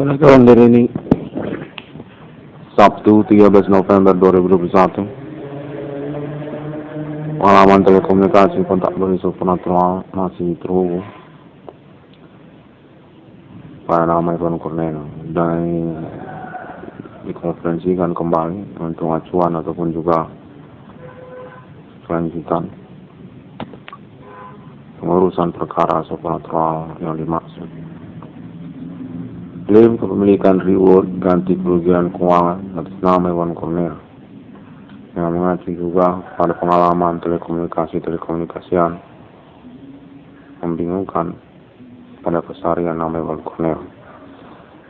Pada kalender ini Sabtu 13 November 2021, pengalaman telekomunikasi kontak berisik supernatural masih terhubung pada nama Ivan Cornel dan dikonferensikan kembali untuk acuan ataupun juga kelanjutan pengurusan perkara supernatural yang dimaksud. Klaim kepemilikan reward ganti kerugian keuangan atas nama Ivan Cornel yang mengacu juga pada pengalaman telekomunikasian membingungkan pada keseharian nama Ivan Cornel.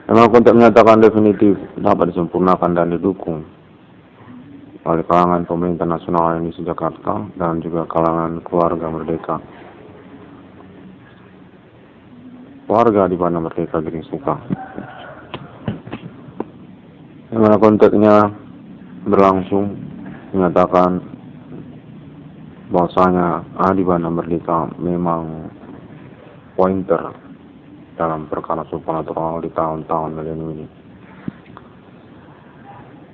Memang kontak menyatakan definitif dapat disempurnakan dan didukung oleh kalangan pemerintah nasional Indonesia Jakarta dan juga kalangan keluarga Merdeka. Warga di mana Merdeka Giring Suka. Yang mana konteksnya berlangsung menyatakan bahwasanya Adibana Merdeka memang pointer dalam perkara supernatural di tahun-tahun milenium ini.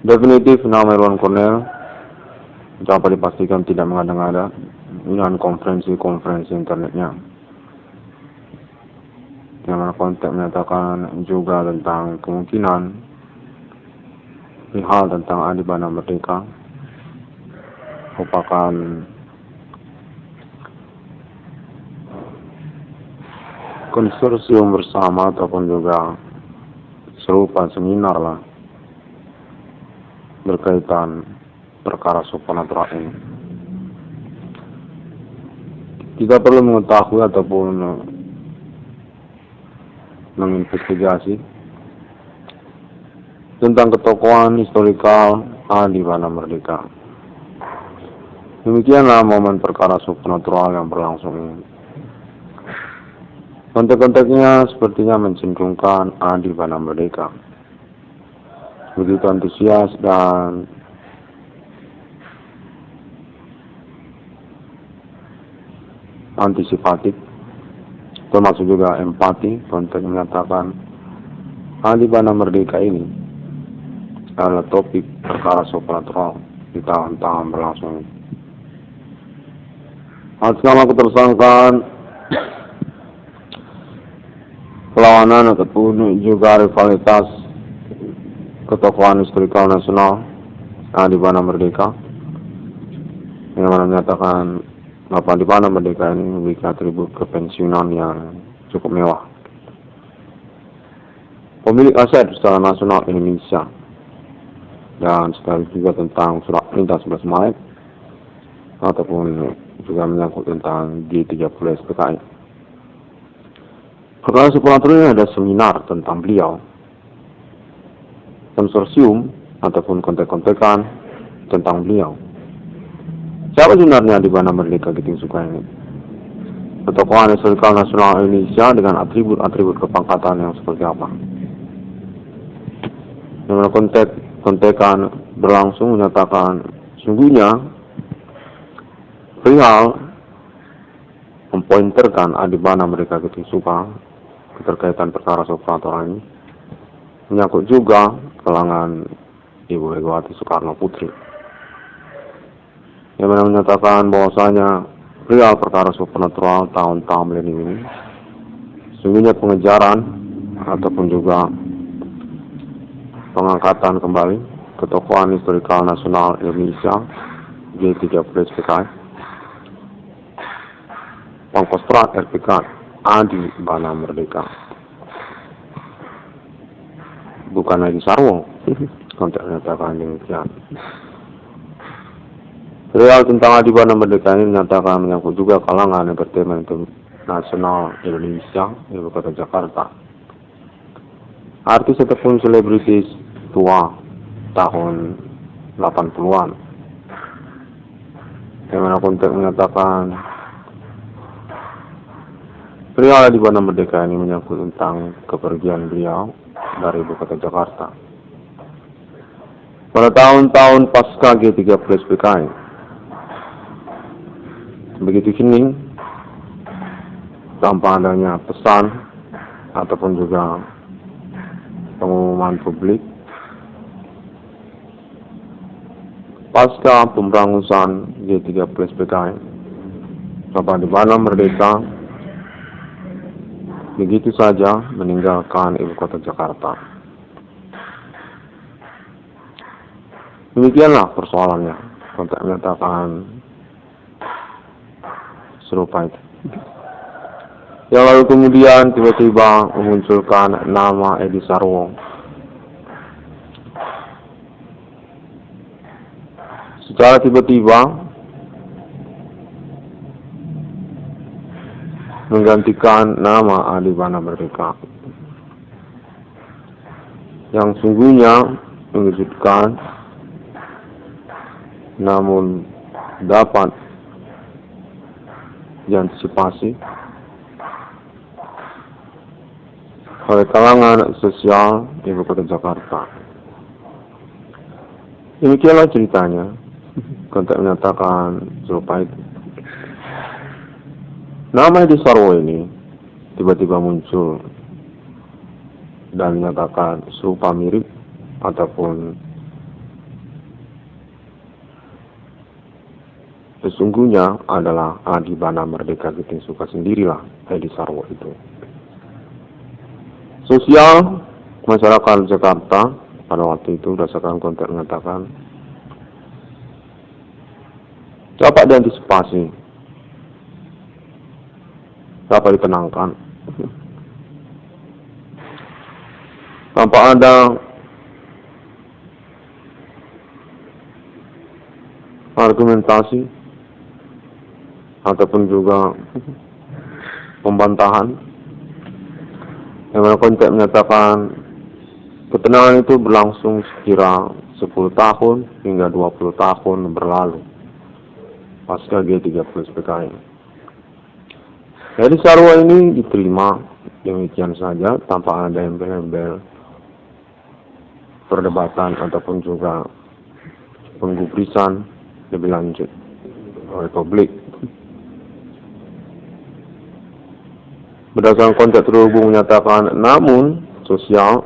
Definitif nama Ivan Cornel dapat dipastikan tidak mengada-ngada dengan konferensi internetnya. Yang mana konteks menyatakan juga tentang kemungkinan hal tentang Adibana Merdeka merupakan konsorsium bersama ataupun juga serupa seminar lah berkaitan perkara supernatural ini. Kita perlu mengetahui ataupun menginvestigasi tentang ketokohan historikal Adibana Merdeka. Demikianlah momen perkara supernatural yang berlangsung ini. Konteks-konteksnya sepertinya mencenderungkan Adibana Merdeka begitu antusias dan antisipatif, termasuk juga empati. Konteks menyatakan Adibana Merdeka ini adalah topik perkara supernatural di tahun-tahun berlangsung. Atas nama ketersangkaan, perlawanan ataupun juga rivalitas ketokohan historikal nasional Adibana Merdeka yang menyatakan bahwa Adibana Merdeka ini memiliki atribut kepensiunan yang cukup mewah, pemilik aset secara nasional Indonesia, dan sekaligus juga tentang surat perintah 11 Maret ataupun juga menyangkut tentang G30 SPKI. Perkara supernatural ini ada seminar tentang beliau, konsorsium ataupun kontek-kontekan tentang beliau. Siapa sebenarnya Adibana Merdeka Giring Suka ini? Ketokohan historikal nasional Indonesia dengan atribut-atribut kepangkatan yang seperti apa? Dengan kontekan berlangsung menyatakan sungguhnya perihal mempointerkan Adibana Merdeka Giring Suka keterkaitan perkara supernatural ini menyangkut juga kalangan Ibu Megawati Soekarno Putri, yang menyatakan bahwasanya perihal perkara supernatural tahun-tahun milenium ini sungguhnya pengejaran ataupun juga pengangkatan kembali ketokohan historikal nasional Indonesia G30 SPKI, Pangkostrat RPK Adibana Merdeka, bukan lagi Sarwo. Konteks menyatakan demikian. Perihal tentang Adibana Merdeka ini menyatakan menyangkut juga kalangan entertainment nasional Indonesia, Ibu Kota Jakarta, artis ataupun selebritis tua tahun 80-an, yang mana konteks menyatakan perihal Adibana Merdeka ini menyangkut tentang kepergian beliau dari Ibu Kota Jakarta pada tahun-tahun pasca G30 SPKI. Begitu hening tanpa adanya pesan ataupun juga pengumuman publik pasca pemberangusan G30 PKI, Bapak Adi Bana Merdeka begitu saja meninggalkan ibu kota Jakarta. Demikianlah persoalannya. Kontak menyatakan serupa itu. Yang lalu kemudian tiba-tiba memunculkan nama Edi Sarwo. Secara tiba-tiba menggantikan nama Adi Bana Merdeka, yang sungguhnya mengejutkan, namun dapat diantisipasi oleh kalangan sosial ibu kota Jakarta. Demikianlah ceritanya. Kontak menyatakan serupa itu. Nama Edi Sarwo ini tiba-tiba muncul dan menyatakan serupa mirip ataupun sesungguhnya adalah Adi Bana Merdeka Giting Suka sendirilah Edi Sarwo itu. Sosial masyarakat Jakarta pada waktu itu berdasarkan kontak mengatakan dapat diantisipasi, dapat ditenangkan. Tanpa ada argumentasi ataupun juga pembantahan, yang mana kontak menyatakan ketenangan itu berlangsung sekira 10 tahun hingga 20 tahun berlalu pasca G30 PKI. Edi Sarwo ini diterima demikian saja tanpa ada embel-embel perdebatan ataupun juga penggubrisan lebih lanjut oleh publik. Berdasarkan konteks terhubung menyatakan, namun sosial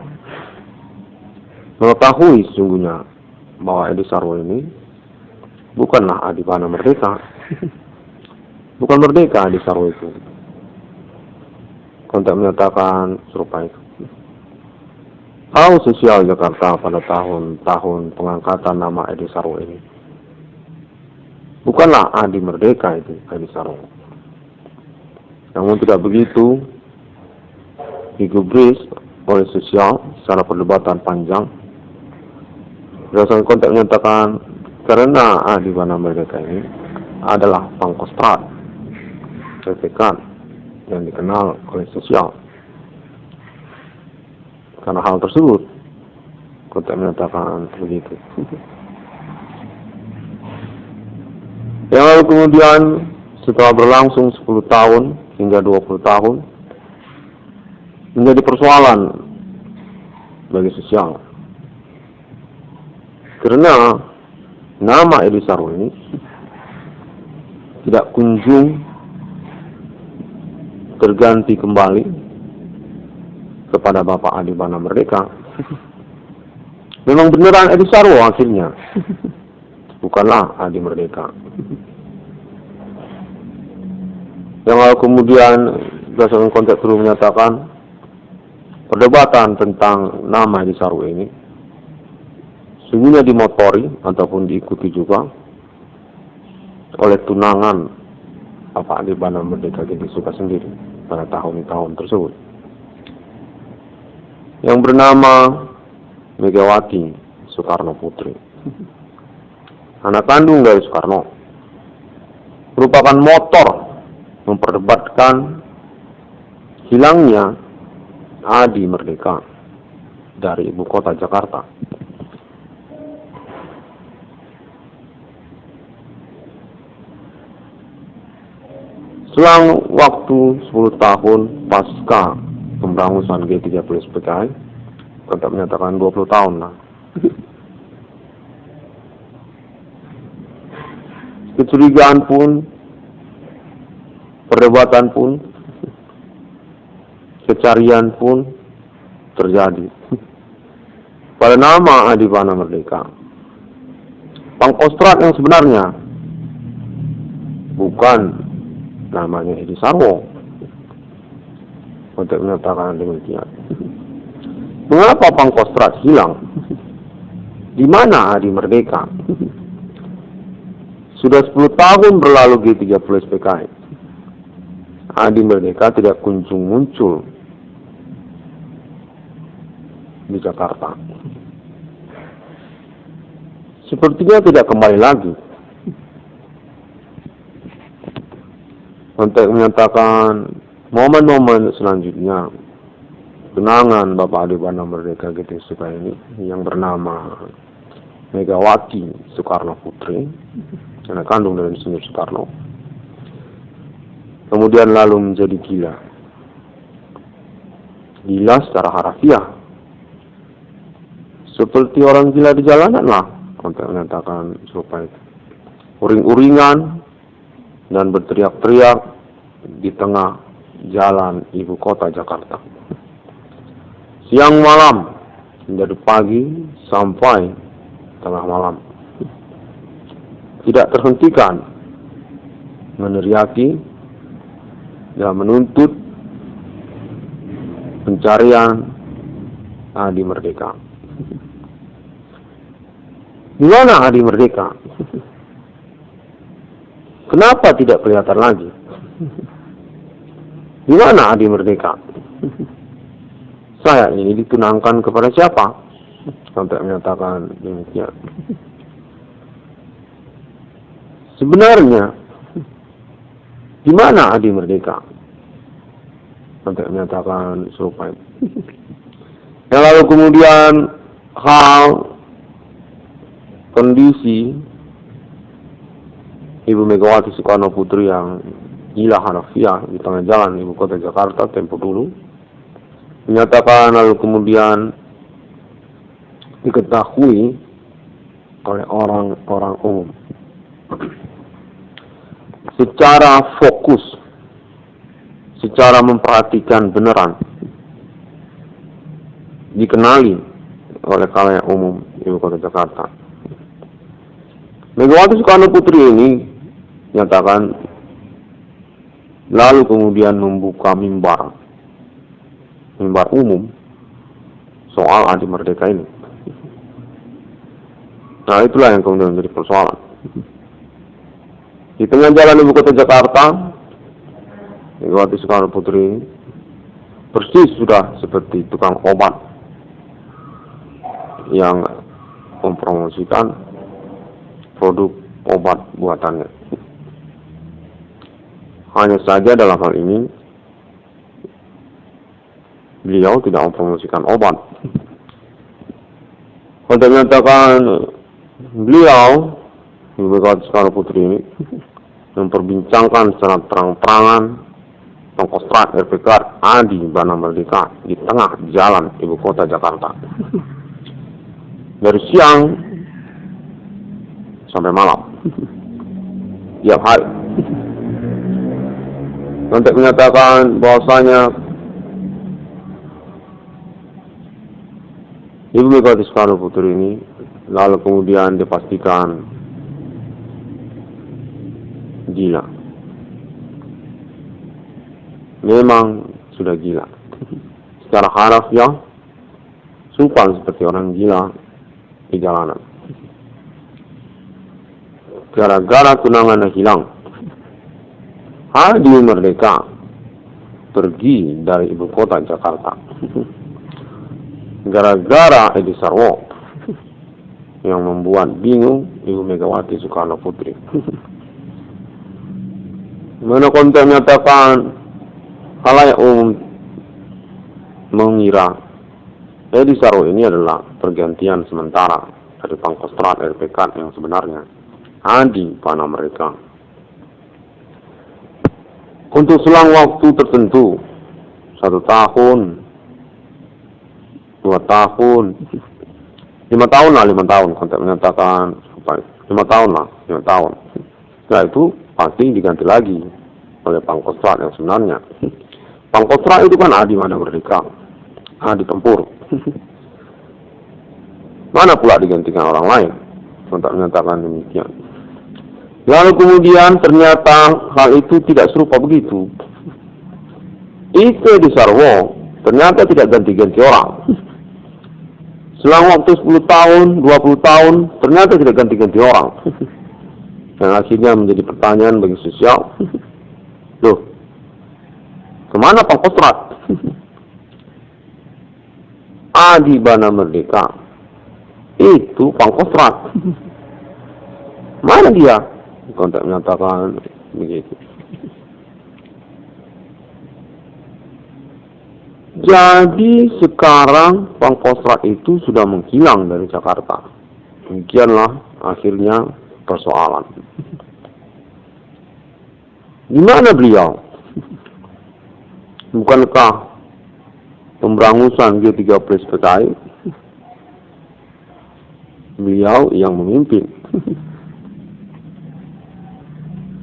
mengetahui sesungguhnya bahwa Edi Sarwo ini bukanlah Adi Bana Merdeka. Bukan merdeka Edi Sarwo itu. Kontak menyatakan serupa itu. Hal sosial Jakarta pada tahun-tahun pengangkatan nama Edi Sarwo ini. Bukanlah Adi Merdeka itu, Edi Sarwo. Namun tidak begitu digubris oleh sosial secara perdebatan panjang. Berdasarkan kontak menyatakan karena Adi Bana Merdeka ini adalah pangkostrat, rekan yang dikenal oleh sosial. Karena hal tersebut, kontak menyatakan begitu. Yang lalu kemudian setelah berlangsung 10 tahun hingga 20 tahun menjadi persoalan bagi sosial. Karena nama Edi Sarwo ini tidak kunjung terganti kembali kepada Bapak Adi Bana Merdeka. Memang beneran Edi Sarwo akhirnya, bukanlah Adi Merdeka. Yang lalu kemudian berdasarkan konteks terus menyatakan perdebatan tentang nama Edi Sarwo ini sungguhnya dimotori ataupun diikuti juga oleh tunangan Bapak Adi Bana Merdeka Giting Suka sendiri pada tahun-tahun tersebut, yang bernama Megawati Soekarno Putri, anak kandung dari Soekarno, merupakan motor memperdebatkan hilangnya Adi Merdeka dari ibu kota Jakarta. Selang waktu 10 tahun pasca pemberangusan G30 PKI, kontak menyatakan 20 tahun lah. Kecurigaan pun, perdebatan pun, kecarian pun terjadi. pada nama Adipana Merdeka. Pangkostrat yang sebenarnya bukan namanya Edi Sarwo untuk menyatakan demikian. Mengapa Pangkostrat hilang? Di mana Adi Merdeka? Sudah 10 tahun berlalu G30 SPKI. Adi Merdeka tidak kunjung muncul di Jakarta. Sepertinya tidak kembali lagi untuk menyatakan momen-momen selanjutnya kenangan Bapak Adipana Merdeka G30 ini yang bernama Megawati Soekarno Putri, anak kandung dari Insinyur Soekarno, kemudian lalu menjadi gila. Gila secara harafiah, seperti orang gila di jalanan lah, untuk menyatakan supaya uring-uringan dan berteriak-teriak di tengah jalan ibu kota Jakarta. Siang malam, dari pagi sampai tengah malam, tidak terhentikan meneriaki dan menuntut pencarian Adi Merdeka. Di mana Adi Merdeka? Kenapa tidak kelihatan lagi? Di mana Adi Merdeka? Saya ini ditunangkan kepada siapa? Sampai menyatakan demikian. Sebenarnya di mana Adi Merdeka? Sampai menyatakan serupa. Yang lalu kemudian hal kondisi Ibu Megawati Soekarno Putri yang gila harafiah di tengah jalan ibu kota Jakarta tempo dulu, menyatakan lalu kemudian diketahui oleh orang-orang umum secara fokus, secara memperhatikan beneran, dikenali oleh khalayak umum ibu kota Jakarta. Megawati Soekarno Putri ini nyatakan lalu kemudian membuka mimbar umum soal Adi Merdeka ini. Nah, itulah yang kemudian menjadi persoalan. Di tengah jalan ibu kota Jakarta, Megawati Soekarno Putri persis sudah seperti tukang obat yang mempromosikan produk obat buatannya. Hanya saja dalam hal ini beliau tidak mempromosikan obat. Untuk menyatakan beliau, Ibu Megawati Soekarno Putri ini, memperbincangkan secara terang-terangan Pangkostrat RPK Adi Bana Merdeka di tengah jalan ibu kota Jakarta. Dari siang sampai malam, tiap hari, untuk menyatakan bahwasanya Ibu Megawati Soekarno Putri ini lalu kemudian dipastikan gila. Memang sudah gila. Secara harafiah, sumpah seperti orang gila di jalanan. Gara-gara tunangannya hilang, Adi Merdeka pergi dari ibu kota Jakarta. Gara-gara Edi Sarwo yang membuat bingung Ibu Megawati Soekarno Putri. Mana konten menyatakan khalayak umum mengira Edi Sarwo ini adalah pergantian sementara dari Pangkostrat RPK yang sebenarnya Adi Bana Merdeka. Untuk selang waktu tertentu, 1 tahun, 2 tahun, 5 tahun lah, 5 tahun, kontak menyatakan 5 tahun lah, 5 tahun. Setelah itu pasti diganti lagi oleh Pangkostrat yang sebenarnya. Pangkostrat itu kan Adi Bana Merdeka, Adi Tempur. Mana pula digantikan orang lain? Kontak menyatakan demikian. Lalu kemudian ternyata hal itu tidak serupa begitu. Ike di Sarwo ternyata tidak ganti-ganti orang. Selang waktu 10 tahun, 20 tahun, ternyata tidak ganti-ganti orang. Yang akhirnya menjadi pertanyaan bagi sosial. Loh, kemana Pangkostrat? Adibana Merdeka. Itu Pangkostrat. Mana dia? Kontak menyatakan begitu. Jadi sekarang Pangkostrat itu sudah menghilang dari Jakarta. Demikianlah akhirnya persoalan. Di mana beliau? Bukankah pemberangusan G30 PKI? Beliau yang memimpin.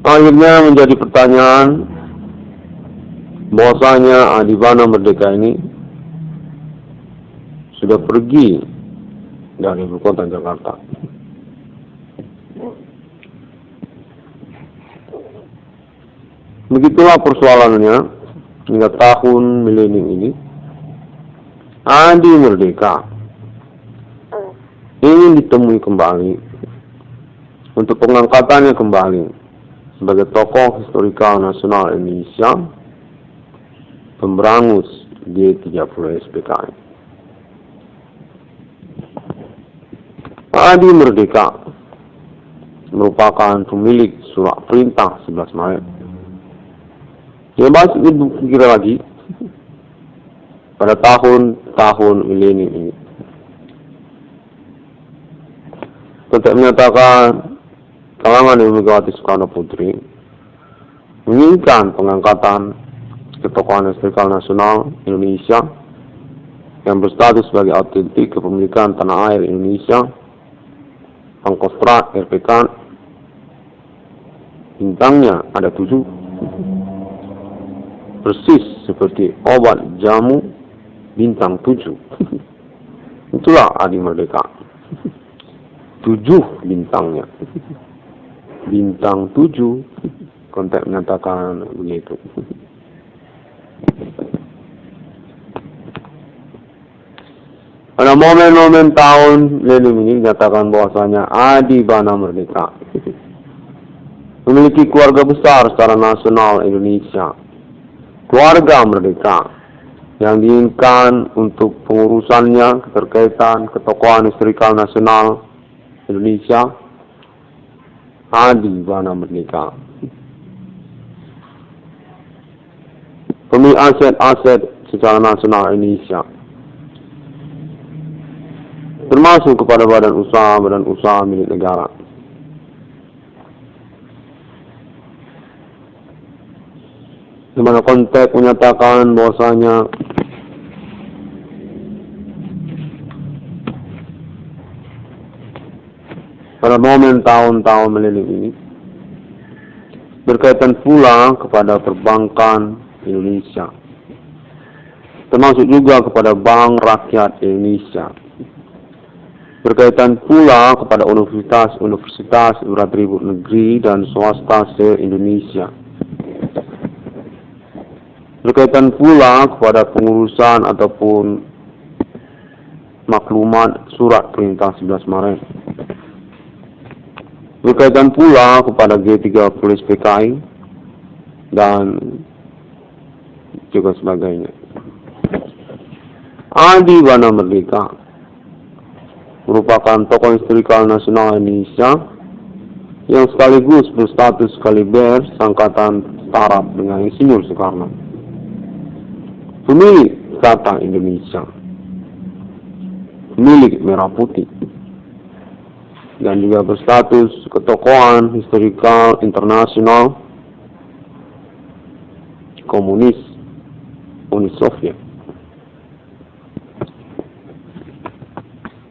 Akhirnya menjadi pertanyaan bahwasanya Adibana Merdeka ini sudah pergi dari ibu kota Jakarta. Begitulah persoalannya hingga tahun milenium ini. Adi Merdeka ingin ditemui kembali untuk pengangkatannya kembali sebagai tokoh historikal nasional Indonesia, pemberangus G30 PKI. Adi Merdeka merupakan pemilik surat perintah 11 Maret. Yang masih dipikir lagi pada tahun milenium ini. Untuk menyatakan kalangan Ibu Megawati Soekarno Putri menginginkan pengangkatan ketokohan historikal nasional Indonesia yang berstatus sebagai autentik kepemilikan tanah air Indonesia, Pangkostrat RPK, bintangnya ada 7, persis seperti obat jamu bintang 7. Itulah Adi Merdeka. 7 bintangnya. Bintang 7. Konteks menyatakan begitu. Pada momen-momen tahun milenium ini dinyatakan bahwasanya Adibana Merdeka memiliki keluarga besar secara nasional Indonesia. Keluarga Merdeka yang diinginkan untuk pengurusannya keterkaitan ketokohan historikal nasional Indonesia, Adibana Merdeka. Pemilik aset-aset secara nasional Indonesia, termasuk kepada badan usaha milik negara. Di mana konteks menyatakan bahwasanya pada momen tahun-tahun milenium ini berkaitan pula kepada perbankan Indonesia, termasuk juga kepada Bank Rakyat Indonesia, berkaitan pula kepada universitas beratribut negeri dan swasta se-Indonesia, berkaitan pula kepada pengurusan ataupun maklumat surat perintah 11 Maret, berkaitan pula kepada G30 PKI dan juga sebagainya. Adibana Merdeka merupakan tokoh historikal nasional Indonesia yang sekaligus berstatus kaliber sangkatan taraf dengan Insinyur Soekarno, pemilik kata Indonesia, milik merah putih, dan juga berstatus ketokohan historikal internasional komunis Uni Soviet.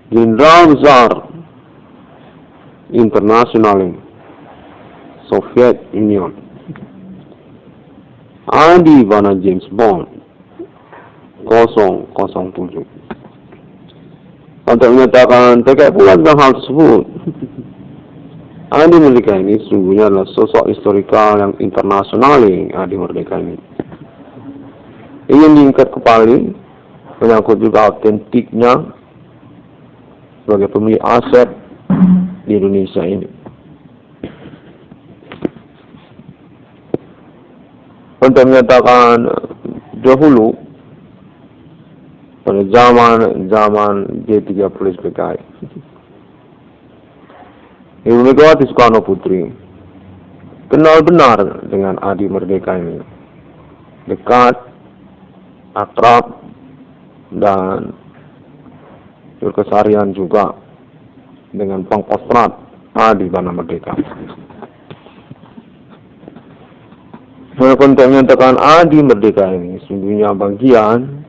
Jenderal Besar Internasional Soviet Union, Adibana James Bond 007. untuk menyatakan terkait pula tentang hal tersebut. Adi Merdeka ini sesungguhnya adalah sosok historikal yang internasional. Adi Merdeka ini ingin diangkat kembali, menyangkut juga autentiknya sebagai pemilik aset di Indonesia ini. Untuk menyatakan dahulu pada zaman G30 PKI, Ibu Megawati Soekarno Putri kenal benar dengan Adi Merdeka ini, dekat, akrab, dan berkeseharian juga dengan Pangkostrat Adi Bana Merdeka. Konteks menyatakan Adi Merdeka ini sesungguhnya bagian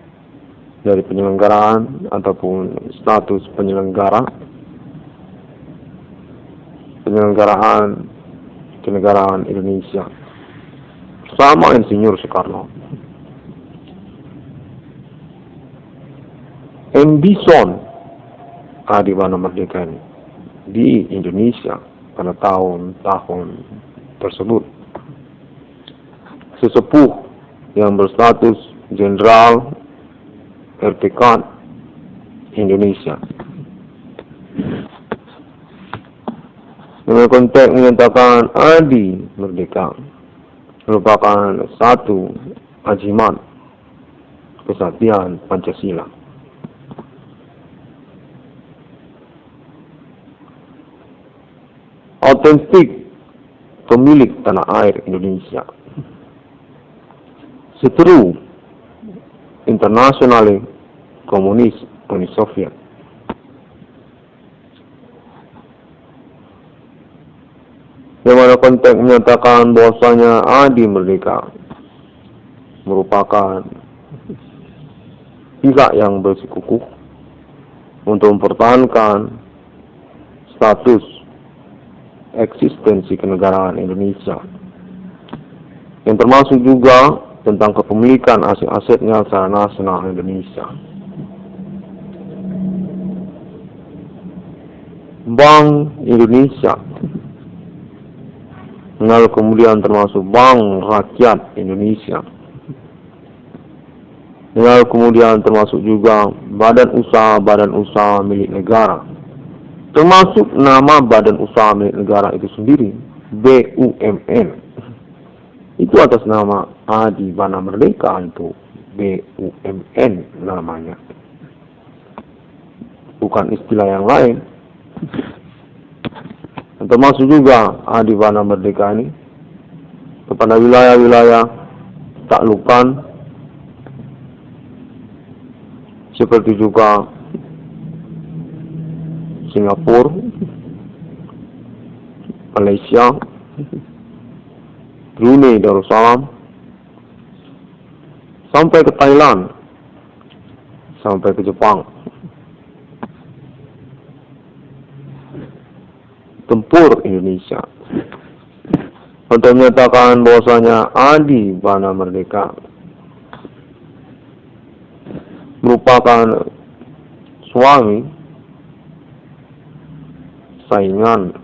dari penyelenggaraan ataupun status penyelenggaraan kenegaraan Indonesia sama Insinyur Soekarno. Ambison Adi Bana Merdeka ini di Indonesia pada tahun-tahun tersebut, sesepuh yang berstatus Jenderal RPK Indonesia. Dengan konteks menyatakan Adi Merdeka merupakan satu ajimat kesatuan Pancasila. Autentik pemilik tanah air Indonesia. Seteru internasional komunis Uni Soviet. Yang mana konteks menyatakan bahwasanya Adi Merdeka merupakan pihak yang bersikukuh untuk mempertahankan status eksistensi kenegaraan Indonesia, yang termasuk juga tentang kepemilikan aset-asetnya secara nasional Indonesia. Bank Indonesia, lalu kemudian termasuk Bank Rakyat Indonesia, lalu kemudian termasuk juga badan usaha milik negara, termasuk nama badan usaha milik negara itu sendiri, BUMN. Itu atas nama Adi Bana Merdeka, itu BUMN namanya, bukan istilah yang lain. Termasuk juga Adi Bana Merdeka ini kepada wilayah-wilayah taklukan seperti juga Singapura, Malaysia, Brunei Darussalam, sampai ke Thailand, sampai ke Jepang. Tempur Indonesia untuk menyatakan bahwasanya Adi Bana Merdeka merupakan suami saingan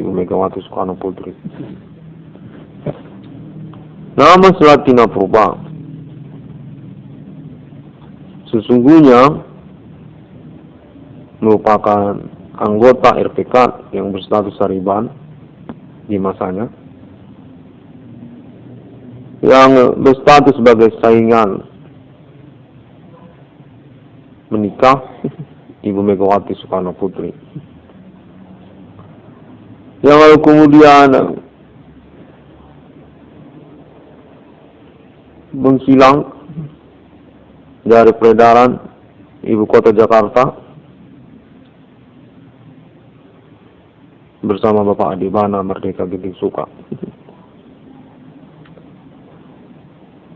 Ibu Megawati Soekarno Putri. Nama Selatina Purba sesungguhnya merupakan anggota RPK yang berstatus Sariban di masanya, yang berstatus sebagai saingan menikah Ibu Megawati Soekarno Putri, yang lalu kemudian menghilang dari peredaran ibu kota Jakarta bersama Bapak Adi Bana Merdeka Ginting Suka.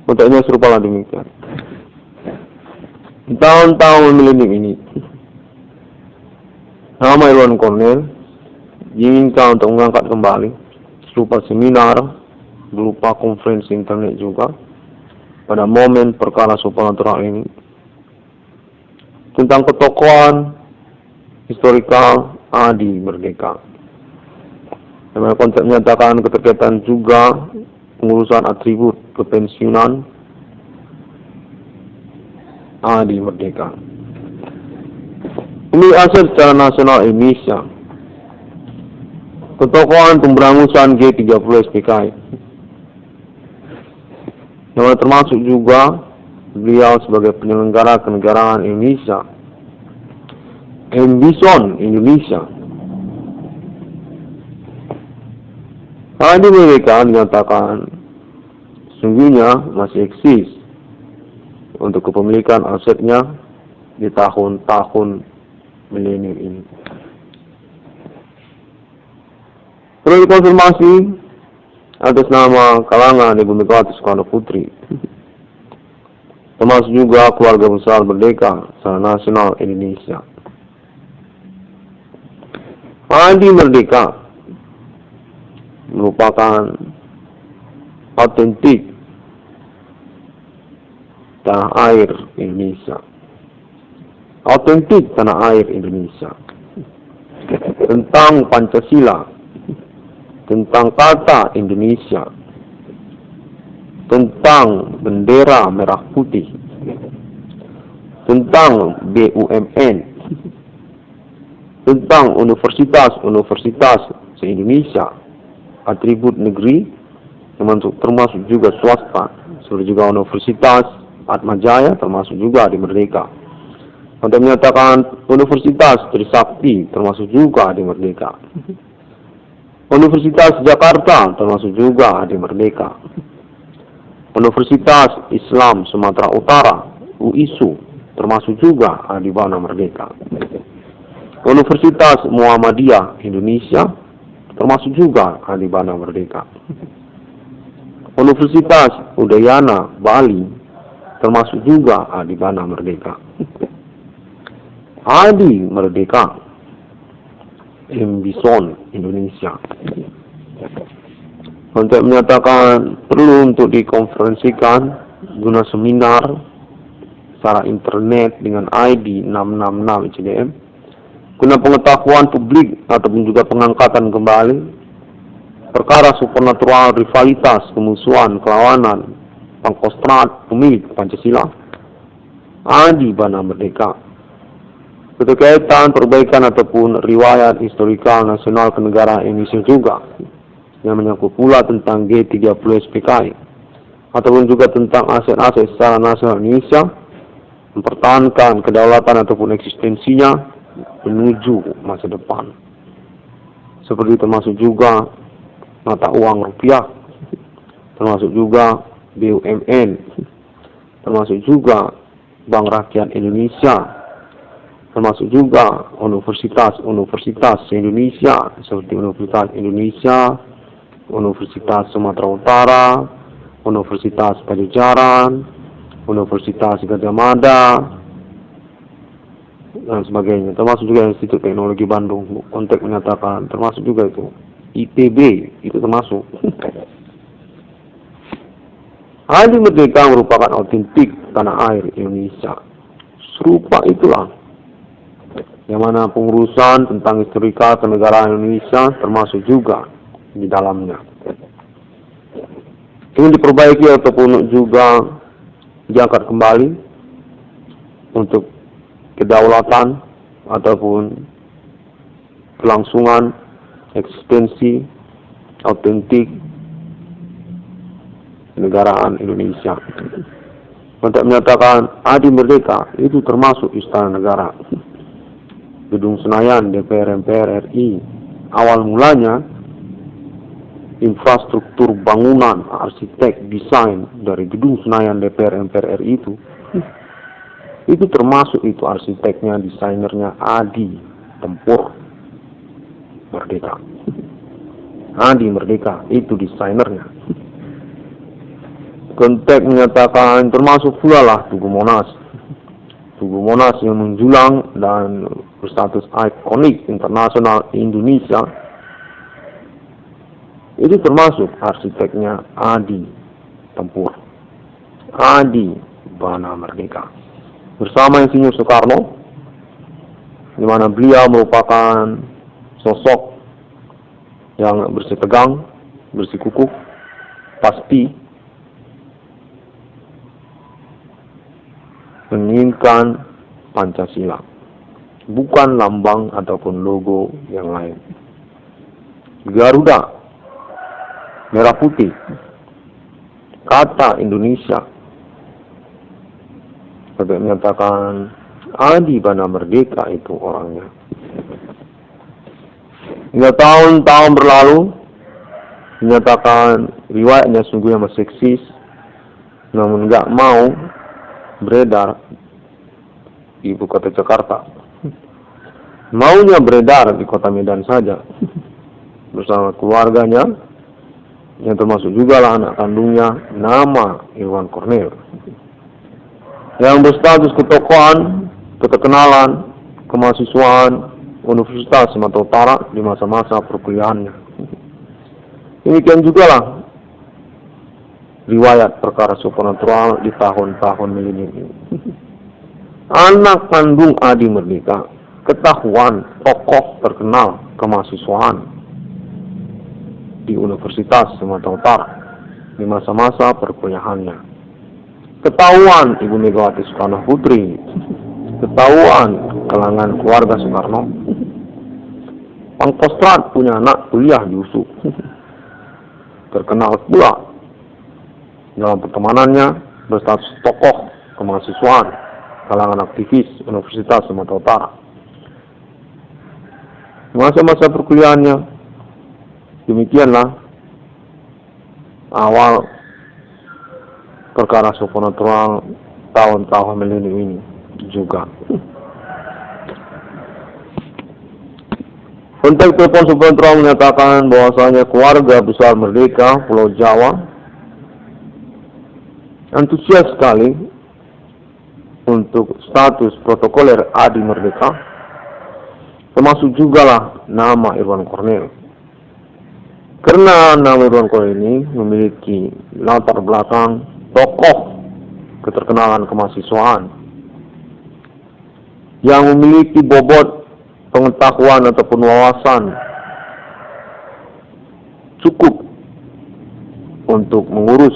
Bentuknya serupa demikian. Di tahun-tahun milenium ini, nama Irwan Cornell diinginkan untuk mengangkat kembali serupa seminar, berupa konferensi internet juga, pada momen perkara supernatural ini, tentang ketokohan historikal Adi Merdeka. Yang konsep menyatakan keterkaitan juga pengurusan atribut kepensiunan Adi Merdeka. Pemilik aset secara nasional Indonesia. Ketokohan pemberangusan G30 SPKI. Yang termasuk juga beliau sebagai penyelenggara kenegaraan Indonesia, Embison Indonesia. Adi Merdeka dinyatakan sesungguhnya masih eksis untuk kepemilikan asetnya di tahun-tahun milenium ini. Perlu dikonfirmasi atas nama kalangan Ibu Megawati Soekarno Putri, termasuk juga keluarga besar Merdeka secara nasional Indonesia. Adi Merdeka merupakan autentik tanah air Indonesia. Autentik tanah air Indonesia. Tentang Pancasila, tentang kata Indonesia, tentang bendera merah putih, tentang BUMN, tentang universitas-universitas se-Indonesia, atribut negeri, termasuk juga swasta, seperti juga Universitas Atmajaya, termasuk juga di Merdeka. Untuk menyatakan Universitas Trisakti, termasuk juga di Merdeka. Universitas Jakarta, termasuk juga di Merdeka. Universitas Islam Sumatera Utara, UISU, termasuk juga di Bana Merdeka. Universitas Muhammadiyah Indonesia, termasuk juga di Bana Merdeka. Universitas Udayana Bali, termasuk juga di Bana Merdeka. Adi Merdeka, Embison Indonesia. Untuk menyatakan perlu untuk dikonferensikan guna seminar secara internet dengan ID 666 ICDM guna pengetahuan publik ataupun juga pengangkatan kembali perkara supernatural, rivalitas, kemusuhan, kelawanan, pangkostrat, pemilik Pancasila, Adi Bana Merdeka. Berkaitan perbaikan ataupun riwayat historikal nasional kenegaraan Indonesia juga, yang menyangkut pula tentang G30 SPKI, ataupun juga tentang aset-aset secara nasional Indonesia, mempertahankan kedaulatan ataupun eksistensinya menuju masa depan. Seperti termasuk juga mata uang rupiah, termasuk juga BUMN, termasuk juga Bank Rakyat Indonesia, termasuk juga universitas-universitas Indonesia seperti Universitas Indonesia, Universitas Sumatera Utara, Universitas Pajajaran, Universitas Gadjah Mada, dan sebagainya. Termasuk juga Institut Teknologi Bandung, konteks menyatakan termasuk juga itu ITB, itu termasuk. Adi Merdeka merupakan autentik tanah air Indonesia. Serupa itulah yang mana pengurusan tentang historikal kenegaraan Indonesia termasuk juga di dalamnya. Ingin diperbaiki ataupun juga diangkat kembali untuk kedaulatan ataupun kelangsungan eksistensi autentik kenegaraan Indonesia. Untuk menyatakan Adi Merdeka itu termasuk Istana Negara, Gedung Senayan DPR MPR RI. Awal mulanya infrastruktur bangunan, arsitek, desain dari Gedung Senayan DPR MPR RI itu termasuk itu arsiteknya, desainernya Adi Tempur Merdeka. Adi Merdeka itu desainernya. Konteks menyatakan termasuk pula lah Tugu Monas. Tugu Monas yang menjulang dan berstatus ikonik internasional Indonesia, itu termasuk arsiteknya Adi Tempur, Adi Bana Merdeka. Bersama Insinyur Soekarno di mana beliau merupakan sosok yang bersitegang, bersikukuh, pasti menginginkan Pancasila, bukan lambang ataupun logo yang lain. Garuda, merah putih, kata Indonesia, sebagai menyatakan Adi Bana Merdeka itu orangnya. Hingga tahun-tahun berlalu, menyatakan riwayatnya sungguh yang seksis, namun nggak mau beredar di ibu kota Jakarta. Maunya beredar di kota Medan saja, bersama keluarganya, yang termasuk juga lah anak kandungnya, nama Irwan Cornel, yang berstatus ketokohan, keterkenalan, kemahasiswaan Universitas Sumatera Utara di masa-masa perkuliahannya. Demikian juga lah riwayat perkara supernatural di tahun-tahun milenium ini. Anak kandung Adi Merdeka, ketahuan tokoh terkenal kemahasiswaan di Universitas Sumatera Utara di masa-masa perkuliahannya. Ketahuan Ibu Megawati Soekarno Putri, ketahuan kalangan keluarga Soekarno. Pangkostrat punya anak kuliah di USU. Terkenal pula dalam pertemanannya berstatus tokoh kemahasiswaan kalangan aktivis Universitas Sumatera Utara. Masa-masa perkuliahannya, demikianlah awal perkara supernatural tahun-tahun milenium ini juga. Kontak telepon supernatural menyatakan bahwasanya keluarga besar Merdeka Pulau Jawa antusias sekali untuk status protokoler Adi Merdeka, termasuk juga lah nama Irwan Cornel. Karena nama Irwan Cornel ini memiliki latar belakang tokoh keterkenalan kemahasiswaan yang memiliki bobot pengetahuan ataupun wawasan cukup untuk mengurus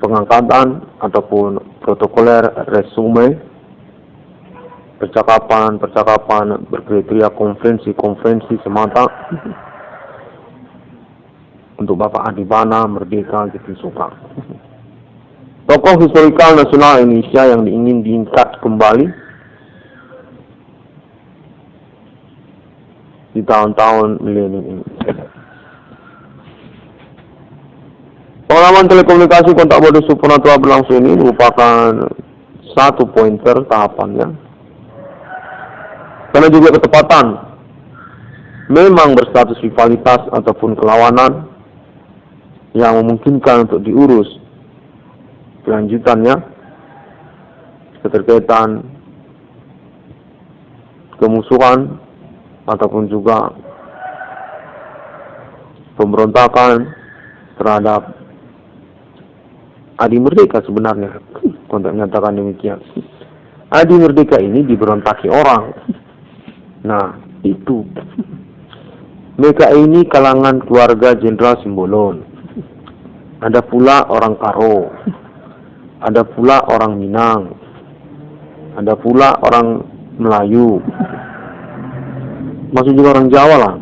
pengangkatan ataupun protokoler resume, percakapan berkriteria konferensi semata untuk Bapak Adi Bana Merdeka gitu suka. Tokoh historikal nasional Indonesia yang ingin diangkat kembali di tahun-tahun milenium ini. Pengalaman telekomunikasi kontak bodoh supernatural berlangsung ini merupakan satu pointer tahapannya. Karena juga ketepatan memang berstatus rivalitas ataupun kelawanan yang memungkinkan untuk diurus kelanjutannya, keterkaitan kemusuhan ataupun juga pemberontakan terhadap Adi Merdeka sebenarnya. Kontak menyatakan demikian. Adi Merdeka ini diberontaki orang. Nah, itu. Mereka ini kalangan keluarga Jenderal Simbolon. Ada pula orang Karo. Ada pula orang Minang. Ada pula orang Melayu. Maksud juga orang Jawa lah.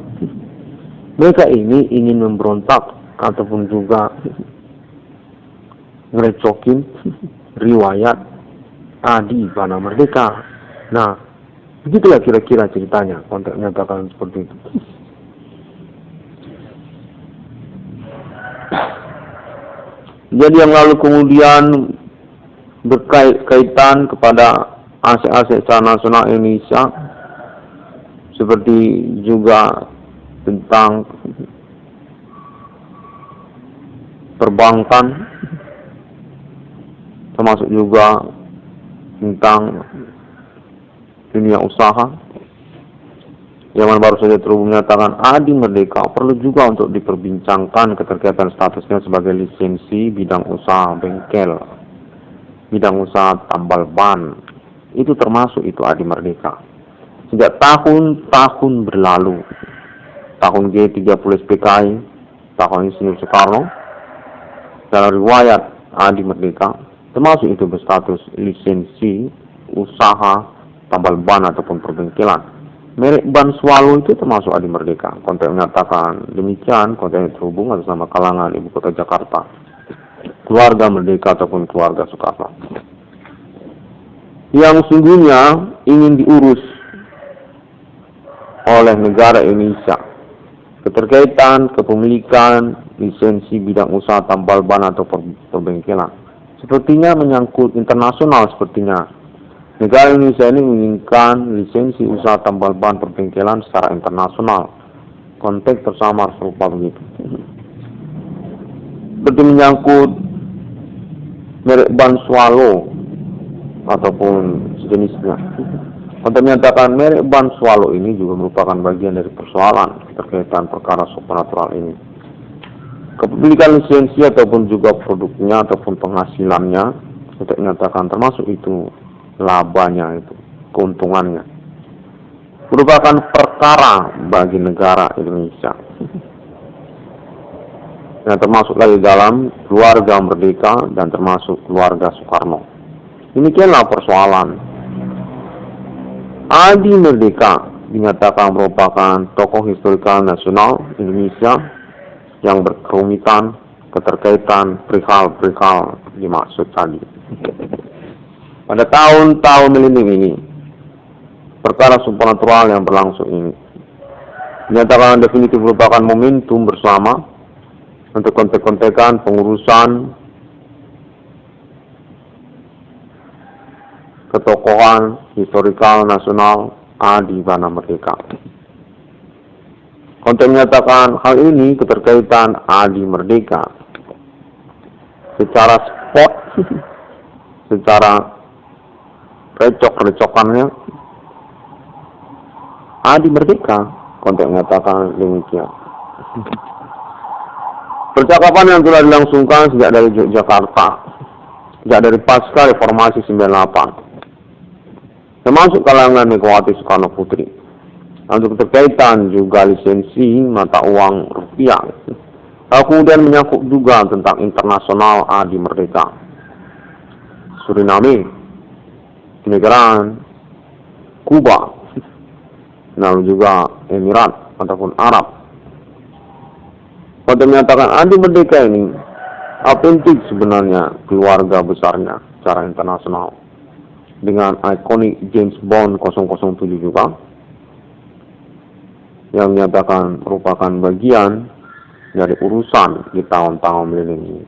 Mereka ini ingin memberontak ataupun juga ngerecokin riwayat Adi Bana Merdeka. Nah, begitulah kira-kira ceritanya. Kontak menyatakan seperti itu. Jadi yang lalu kemudian berkaitan kepada aset-aset secara nasional Indonesia, seperti juga tentang perbankan, termasuk juga tentang dunia usaha, yang baru saja terhubung menyatakan Adi Merdeka perlu juga untuk diperbincangkan keterkaitan statusnya sebagai lisensi bidang usaha bengkel, bidang usaha tambal ban, itu termasuk itu Adi Merdeka. Sejak tahun-tahun berlalu, tahun G30 SPKI, tahun Insinyur Soekarno, dalam riwayat Adi Merdeka, termasuk itu berstatus lisensi usaha tambal ban ataupun perbengkelan. Merek ban Swallow itu termasuk Adi Merdeka. Konteks menyatakan demikian, konteks terhubung atas nama kalangan Ibu Kota Jakarta, keluarga Merdeka ataupun keluarga Soekarno, yang sungguhnya ingin diurus oleh negara Indonesia keterkaitan kepemilikan lisensi bidang usaha tambal ban atau perbengkelan. Sepertinya menyangkut internasional sepertinya. Negara Indonesia ini menginginkan lisensi usaha tambal ban perbengkelan secara internasional. Konteks tersamar serupa begitu. Seperti menyangkut merek ban Swallow ataupun sejenisnya. Untuk menyatakan merek ban Swallow ini juga merupakan bagian dari persoalan terkaitan perkara supranatural ini. Kepemilikan lisensi ataupun juga produknya ataupun penghasilannya untuk menyatakan termasuk itu labanya itu, keuntungannya, merupakan perkara bagi negara Indonesia. Yang termasuk lagi dalam keluarga Merdeka dan termasuk keluarga Soekarno. Demikianlah persoalan. Adi Merdeka dinyatakan merupakan tokoh historikal nasional Indonesia yang berkerumitan keterkaitan perihal-perihal dimaksud tadi. Pada tahun-tahun milenium ini, perkara supranatural yang berlangsung ini dinyatakan definitif merupakan momentum bersama untuk kontek-kontekan pengurusan ketokohan historikal nasional Adi Bana Merdeka. Konteks menyatakan hal ini keterkaitan Adi Merdeka secara spot, secara recok-recokannya Adi Merdeka. Konteks menyatakan demikian. Percakapan yang telah dilangsungkan sejak dari Yogyakarta, sejak dari pasca reformasi 98, termasuk kalangan Megawati Soekarno Putri, untuk keterkaitan juga lisensi mata uang rupiah. Lalu kemudian menyangkut juga tentang internasional Adi Merdeka, Suriname, Kenegaraan, Kuba, lalu juga Emirat ataupun Arab. Pada menyatakan Adi Merdeka ini autentik sebenarnya keluarga besarnya secara internasional, dengan ikonik James Bond 007 juga, yang menyatakan merupakan bagian dari urusan di tahun-tahun milenium ini.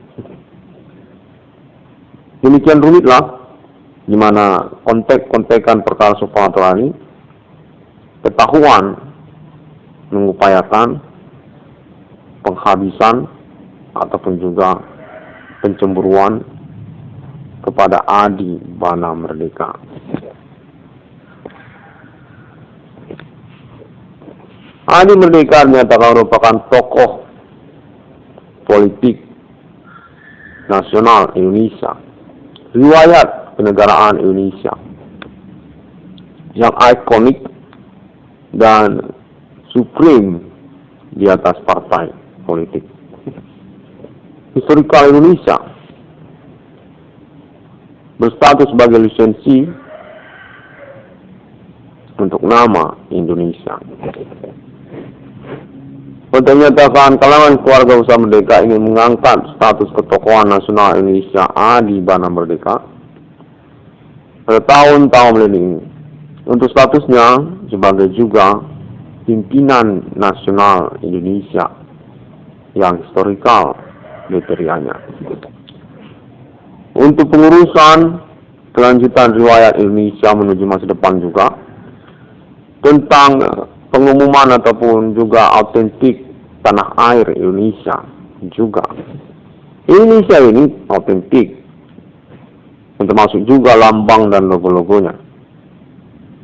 Demikian rumitlah di mana kontek-kontekan perkara supranatural ini ketahuan mengupayakan penghabisan ataupun juga pencemburuan kepada Adi Bana Merdeka. Adi Merdeka menyatakan merupakan tokoh politik nasional Indonesia, riwayat kenegaraan Indonesia yang ikonik dan supreme di atas partai politik. Historikal Indonesia berstatus sebagai lisensi untuk nama Indonesia. Untuk menyatakan kalangan keluarga usaha Merdeka ingin mengangkat status ketokohan nasional Indonesia Adi Bana Merdeka pada tahun-tahun milenium untuk statusnya sebagai juga pimpinan nasional Indonesia yang historikal kriterianya. Untuk pengurusan kelanjutan riwayat Indonesia menuju masa depan juga, tentang pengumuman ataupun juga autentik tanah air Indonesia juga. Indonesia ini autentik, termasuk juga lambang dan logo-logonya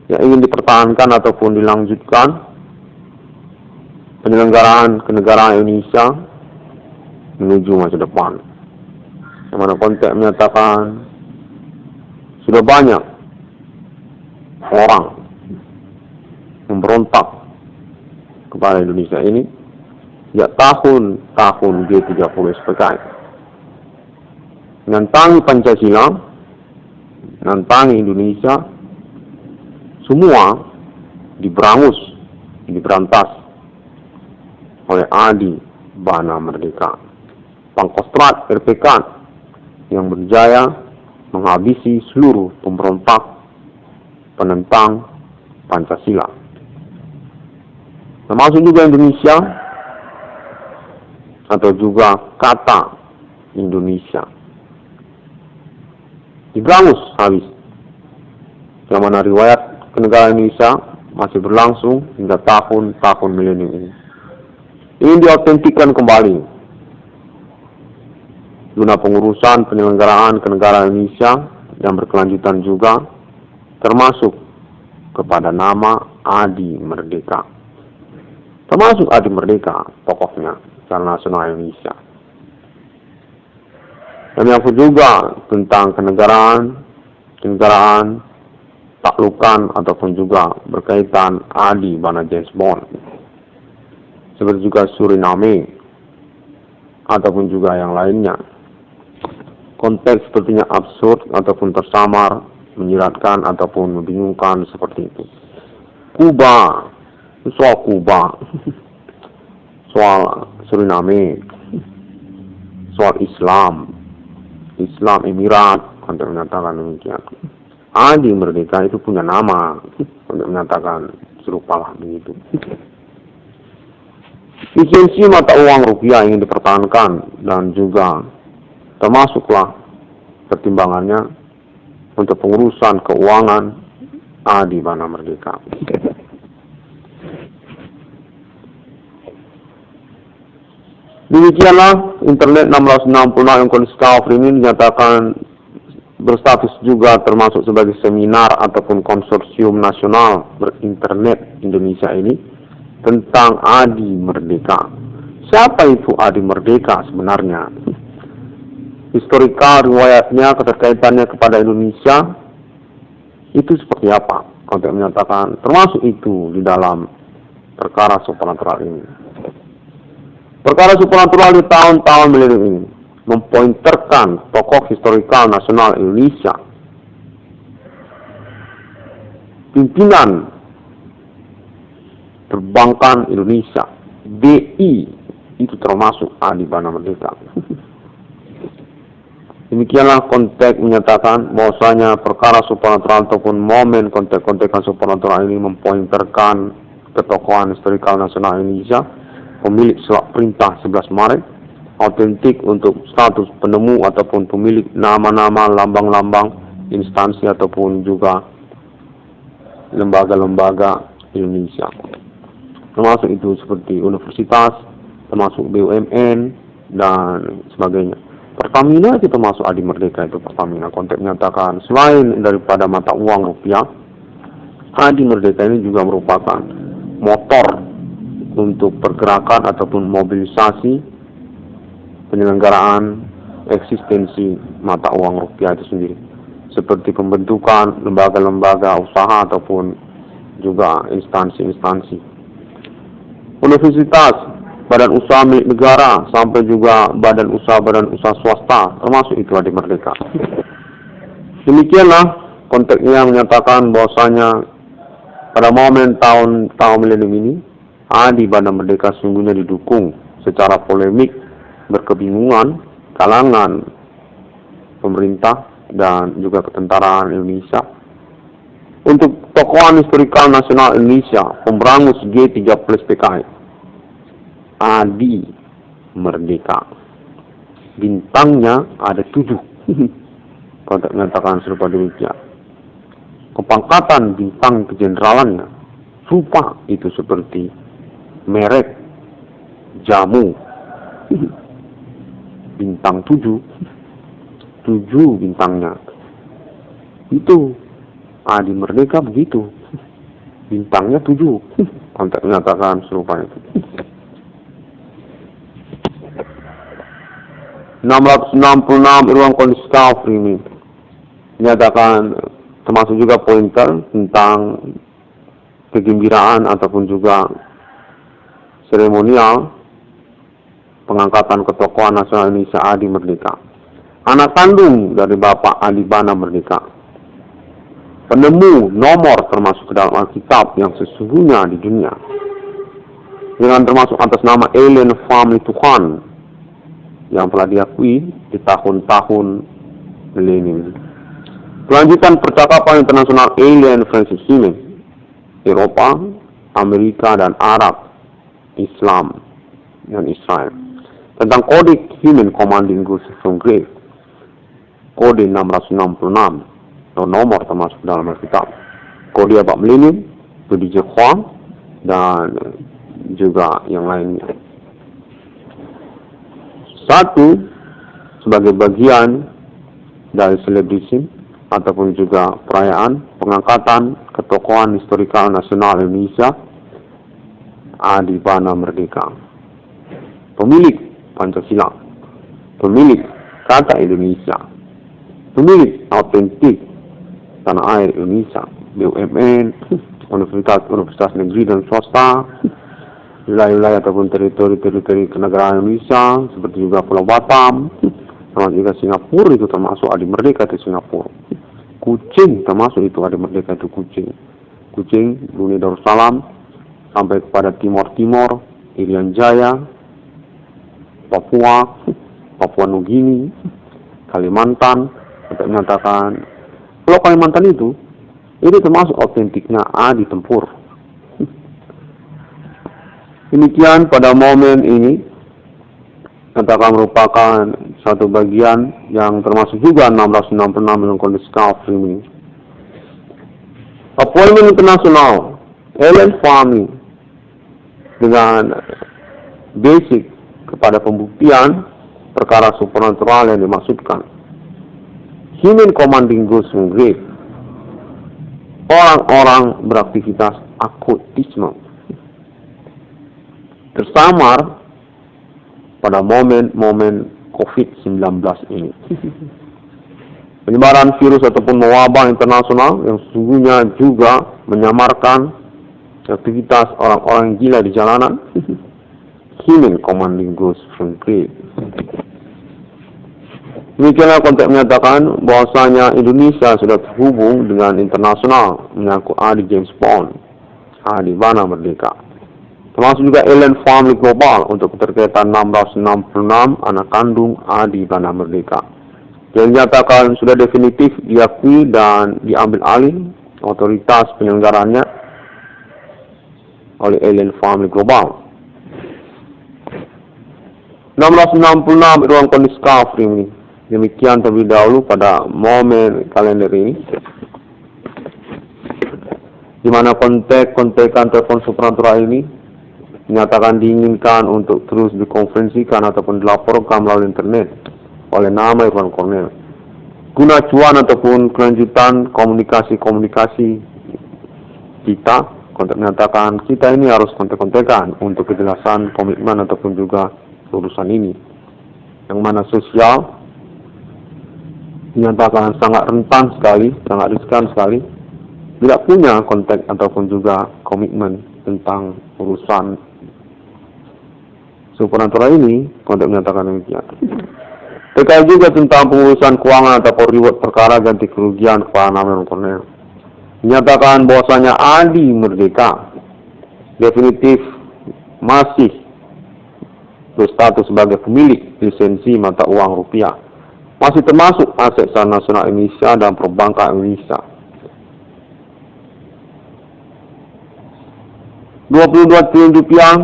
yang ingin dipertahankan ataupun dilanjutkan penyelenggaraan kenegaraan Indonesia menuju masa depan. Yang mana konteks menyatakan sudah banyak orang memberontak kepada Indonesia ini sejak tahun G30 SPKI, menantangi Pancasila, menantangi Indonesia, semua diberangus, diberantas oleh Adi Bana Merdeka, Pangkostrat RPK yang berjaya menghabisi seluruh pemberontak penentang Pancasila, termasuk juga Indonesia atau juga kata Indonesia diberangus habis, yang mana riwayat kenegaraan Indonesia masih berlangsung hingga tahun milenium ini. Ini diautentikkan kembali guna pengurusan penyelenggaraan kenegaraan Indonesia yang berkelanjutan juga, termasuk kepada nama Adi Merdeka. Termasuk Adi Merdeka, tokohnya secara nasional Indonesia. Dan yang juga tentang kenegaraan, taklukan ataupun juga berkaitan Adi Bana James Bond, seperti juga Suriname ataupun juga yang lainnya. Konteks sepertinya absurd ataupun tersamar, menyiratkan ataupun membingungkan seperti itu. Kuba, soal Kuba, soal Suriname, soal Islam Emirat, untuk menyatakan demikian. Adi Merdeka itu punya nama untuk menyatakan serupalah begitu. Lisensi mata uang rupiah ingin dipertahankan dan juga termasuklah pertimbangannya untuk pengurusan keuangan Adi Bana Merdeka. Demikianlah internet 1666 yang kondisi cover ini dinyatakan berstatus juga termasuk sebagai seminar ataupun konsorsium nasional berinternet Indonesia ini tentang Adi Merdeka. Siapa itu Adi Merdeka sebenarnya? Historikal riwayatnya, keterkaitannya kepada Indonesia itu seperti apa? Untuk menyatakan termasuk itu di dalam perkara supernatural ini. Perkara supernatural di tahun-tahun milenium ini mempointerkan tokoh historikal nasional Indonesia, pimpinan perbankan Indonesia, BI, itu termasuk Adi Bana Merdeka. Demikianlah konteks menyatakan bahwasanya perkara supernatural ataupun momen konteks-kontekan supernatural ini mempointerkan ketokohan historikal nasional Indonesia, pemilik surat perintah 11 Maret, autentik untuk status penemu ataupun pemilik nama-nama, lambang-lambang, instansi ataupun juga lembaga-lembaga Indonesia. Termasuk itu seperti universitas, termasuk BUMN, dan sebagainya. Pertamina itu termasuk Adi Merdeka itu Pertamina. Konteks menyatakan selain daripada mata uang rupiah, Adi Merdeka ini juga merupakan motor untuk pergerakan ataupun mobilisasi penyelenggaraan eksistensi mata uang rupiah itu sendiri, seperti pembentukan lembaga-lembaga usaha ataupun juga instansi-instansi, universitas, badan usaha milik negara, sampai juga badan usaha swasta, termasuk itu Adi Merdeka. Demikianlah konteksnya menyatakan bahwasanya pada momen tahun milenium ini Adi Bana Merdeka sungguhnya didukung secara polemik, berkebingungan kalangan pemerintah dan juga ketentaraan Indonesia untuk tokohan historikal nasional Indonesia, pemberangus G30 PKI, Adi Merdeka. Bintangnya ada 7. Konteks menyatakan serupa demikian. Kepangkatan bintang kejeneralannya serupa itu seperti merek jamu. Bintang 7 bintangnya. Itu Adi Merdeka begitu. Bintangnya 7. Konteks menyatakan serupa itu. 666 ruang kondisi cover ini menyatakan termasuk juga pointer tentang kegembiraan ataupun juga seremonial pengangkatan ketokohan nasional Indonesia Adi Merdeka. Anak kandung dari Bapak Adi Bana Merdeka. Penemu nomor termasuk ke dalam Alkitab yang sesungguhnya di dunia. Dengan termasuk atas nama Alien Family Tuhan yang telah diakui di tahun-tahun milenium. Kelanjutan percakapan internasional Alien Francis Hume, Eropa, Amerika, dan Arab, Islam, dan Israel. Tentang kode Human Commanding Goes from Grave, kode 666, nomor termasuk dalam Alkitab. Kode abad milenium, Budi Jehwa, dan juga yang lainnya. Satu, sebagai bagian dari celebration ataupun juga perayaan pengangkatan ketokohan historikal nasional Indonesia Adi Bana Merdeka, pemilik Pancasila, pemilik kata Indonesia, pemilik autentik tanah air Indonesia, BUMN, universitas negeri dan swasta, wilayah-wilayah ataupun teritori kenegaraan Indonesia, seperti juga Pulau Batam, termasuk juga Singapura, itu termasuk Adi Merdeka itu Singapura. Kucing termasuk itu Adi Merdeka itu Kucing, Brunei Darussalam, sampai kepada Timor, Irian Jaya, Papua Nugini, Kalimantan, untuk menyatakan Pulau Kalimantan itu termasuk autentiknya Adi Tempur. Demikian pada momen ini katakan merupakan satu bagian yang termasuk juga 666 dalam kondisi kafir ini. Appointment internasional Alien Family dengan basic kepada pembuktian perkara supernatural yang dimaksudkan. Human Commanding Goes from Grave, orang-orang beraktivitas okultisme tersamar pada momen-momen COVID-19 ini. Penyebaran virus ataupun wabah internasional yang sesungguhnya juga menyamarkan aktivitas orang-orang gila di jalanan. Human Commanding Goes from Grave. Demikianlah konteks menyatakan bahwasanya Indonesia sudah terhubung dengan internasional menyangkut Adi James Bond, Adi Bana Merdeka. Termasuk juga Alien Family Global untuk keterkaitan 666 anak kandung Adi Bana Merdeka. Yang dinyatakan sudah definitif diakui dan diambil alih otoritas penyelenggaranya oleh Alien Family Global. 666 ruang kondisi kafir ini. Demikian terlebih dahulu pada momen kalender ini, di mana kontek-kontekan telepon supernatural ini dinyatakan diinginkan untuk terus dikonferensikan ataupun dilaporkan melalui internet oleh nama Irwan Cornel, guna cuan ataupun kelanjutan komunikasi kita. Kontek menyatakan kita ini harus kontek-kontekan untuk kejelasan komitmen ataupun juga urusan ini, yang mana sosial dinyatakan sangat rentan sekali, sangat riskan sekali, tidak punya kontak ataupun juga komitmen tentang urusan supernatural ini. Kontak menyatakan demikian. Terkait juga tentang pengurusan keuangan ataupun reward perkara ganti kerugian kepada nama Cornel, menyatakan bahwasanya Adi Merdeka definitif masih berstatus sebagai pemilik lisensi mata uang rupiah, masih termasuk aset saham nasional Indonesia dan perbankan Indonesia. 22 triliun rupiah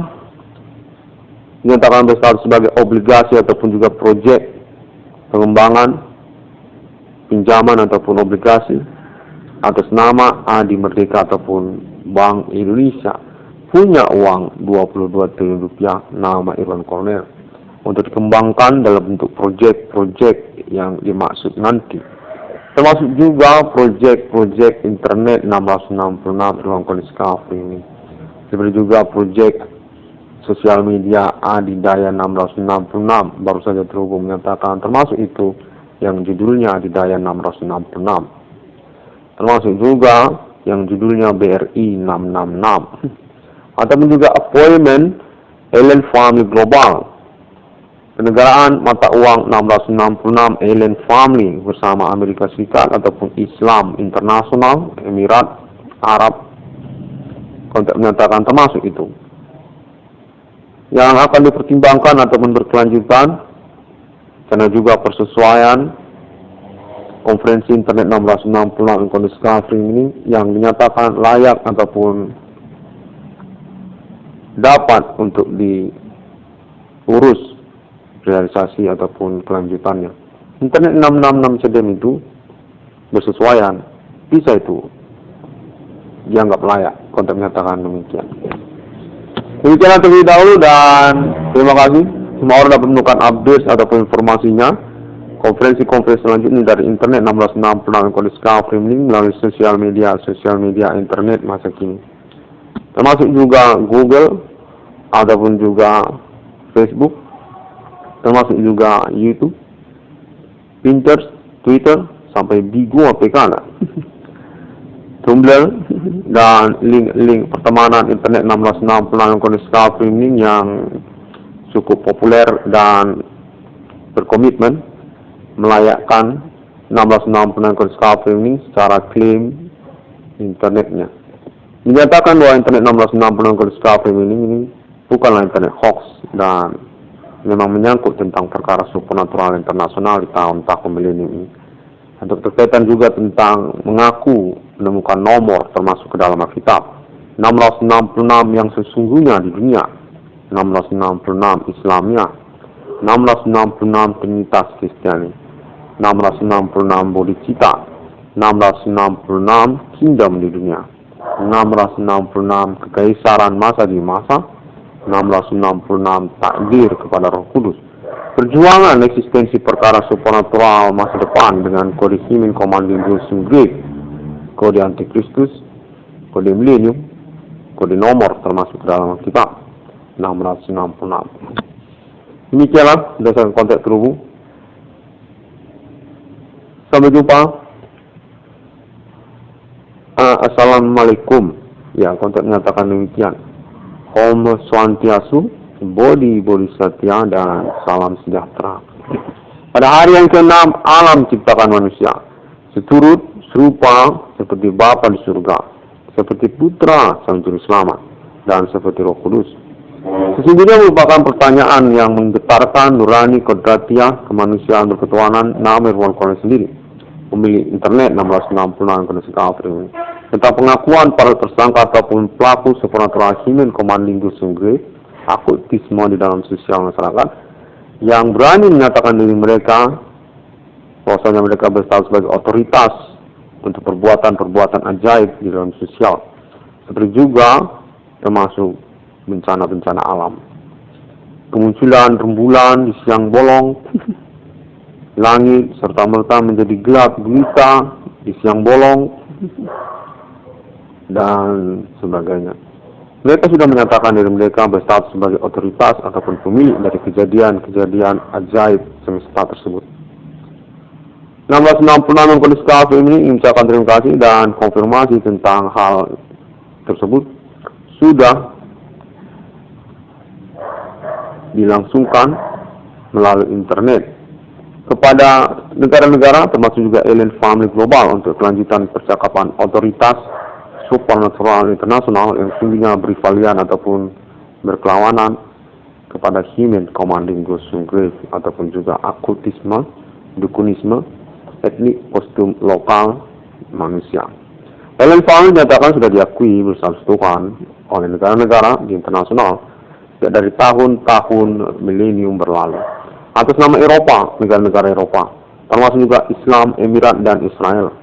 dinyatakan berstatus sebagai obligasi ataupun juga proyek pengembangan pinjaman ataupun obligasi atas nama Adi Merdeka ataupun Bank Indonesia. Punya uang 22 triliun rupiah nama Irwan Cornel untuk dikembangkan dalam bentuk proyek-proyek yang dimaksud nanti, termasuk juga proyek-proyek internet 666 ruang kondisi kafir ini, seperti juga proyek sosial media Adidaya 666 baru saja terhubung menyatakan termasuk itu yang judulnya Adidaya 666. termasuk juga yang judulnya BRI 666, ataupun juga Appointment Alien Family Global, Kenegaraan Mata Uang 1666 Alien Family bersama Amerika Serikat ataupun Islam Internasional, Emirat Arab, konteks menyatakan termasuk itu. Yang akan dipertimbangkan ataupun berkelanjutan, karena juga persesuaian konferensi internet 1666 Economic Discovery ini yang dinyatakan layak ataupun dapat untuk diurus realisasi ataupun kelanjutannya. Internet 666 CDM itu bersesuaian, bisa itu dianggap layak, konteks menyatakan demikian. Demikian terlebih dahulu dan terima kasih. Semua orang dapat menemukan update ataupun informasinya konferensi-konferensi selanjutnya dari internet 1666 Economic Discovery melalui sosial media internet masa kini, termasuk juga Google ataupun juga Facebook, termasuk juga YouTube, Pinterest, Twitter, sampai Bigo APK, Tumblr, dan link-link pertemanan internet 1666 Economic Discovery yang cukup populer dan berkomitmen melayakkan 1666 Economic Discovery secara klaim internetnya. Dinyatakan bahwa internet 1666 Economic Discovery ini bukanlah internet hoax dan memang menyangkut tentang perkara supernatural internasional di tahun-tahun milenium ini. Untuk terkaitan juga tentang mengaku menemukan nomor termasuk ke dalam Alkitab 1666 yang sesungguhnya di dunia, 1666 Islamnya, 1666 Trinitas Kristiani, 1666 bodhicitta, 1666 kingdom di dunia, 1666 kekaisaran masa di masa, 1666 takdir kepada Roh Kudus. Perjuangan eksistensi perkara supernatural masa depan dengan kode Himen Commanding Gosum Grave, kode Antikristus, kode milenium, kode nomor termasuk dalam Alkitab 666. Demikianlah berdasarkan konteks terhubung. Sampai jumpa. Assalamualaikum. Ya, konteks menyatakan demikian. Om Swantiastu, Bodhi Bodhisattva, dan salam sejahtera. Pada hari yang ke-6 alam ciptakan manusia, seturut serupa seperti Bapa di surga, seperti Putra Sang Juru Selamat, dan seperti Roh Kudus. Sesungguhnya merupakan pertanyaan yang menggetarkan nurani kodratiah kemanusiaan berketuhanan Namer Walkone sendiri, pemilik internet 1666 Discovery, tentang pengakuan para tersangka ataupun pelaku supernatural Himen Commanding Gosum Grave, akultisme di dalam sosial masyarakat, yang berani menyatakan diri mereka bahwasanya mereka berstatus sebagai otoritas untuk perbuatan-perbuatan ajaib di dalam sosial, seperti juga termasuk bencana-bencana alam, kemunculan rembulan di siang bolong, langit serta merta menjadi gelap gulita di siang bolong, dan sebagainya. Mereka sudah menyatakan diri mereka berstatus sebagai otoritas ataupun pemilik dari kejadian-kejadian ajaib semesta tersebut. 1666 Discovery ini mengucapkan terima kasih dan konfirmasi tentang hal tersebut sudah dilangsungkan melalui internet kepada negara-negara termasuk juga Alien Family Global untuk kelanjutan percakapan otoritas supernatural internasional yang sungguhnya berrivalian ataupun berkelawanan kepada Himen Commanding Gosum Grave ataupun juga akultisme, dukunisme, etnik kostum lokal manusia. Alien Family dinyatakan sudah diakui bersama Tuhan oleh negara-negara di internasional sejak dari tahun-tahun milenium berlalu atas nama Eropa, negara-negara Eropa, termasuk juga Islam, Emirat, dan Israel,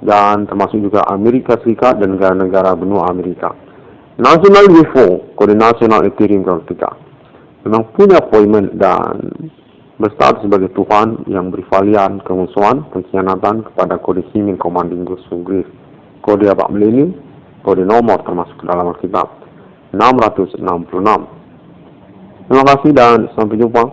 dan termasuk juga Amerika Serikat dan negara-negara benua Amerika. National UFO, kode nasional Ethereum Galactica, memang punya appointment dan berstatus sebagai Tuhan yang berivalian kemusuhan, pengkhianatan kepada kode Himen Commanding Gosum Grave, kode abad milenium, kode nomor termasuk dalam Alkitab 666. Terima kasih dan sampai jumpa.